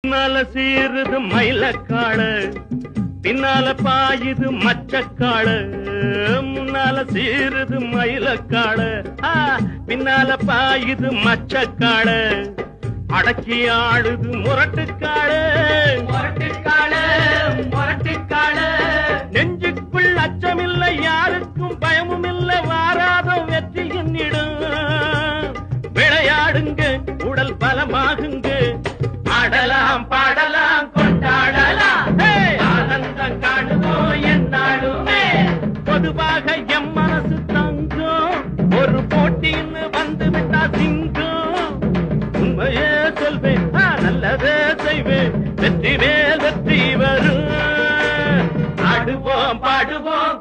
முன்னால சீருது மயிலக்காள, பின்னால பாயுது மச்சக்காள. முன்னால சீருது மயிலக்காள, பின்னால பாயுது மச்சக்காள. அடக்கி ஆடுது முரட்டுக்காள, முரட்டுக்காள, முரட்டுக்காள. நெஞ்சுக்குள் அச்சமில்லை, யாருக்கும் பயமும் இல்லை, வாராத வெற்றி என்னிடம். விளையாடுங்க, உடல் பலமாகுங்க, ஆடலாம் பாடலாம் கொண்டாடலாம், ஆனந்தம் காணுவோம் என்னாலுமே. பொதுவாக எம் மனசு தங்கம், ஒரு போட்டின்னு வந்து விட்டா சிங்கம். உண்மையே சொல்வேன், நல்லதே செய்வேன், வெற்றி மேல் வெற்றி வரும். ஆடுவோம் பாடுவோம்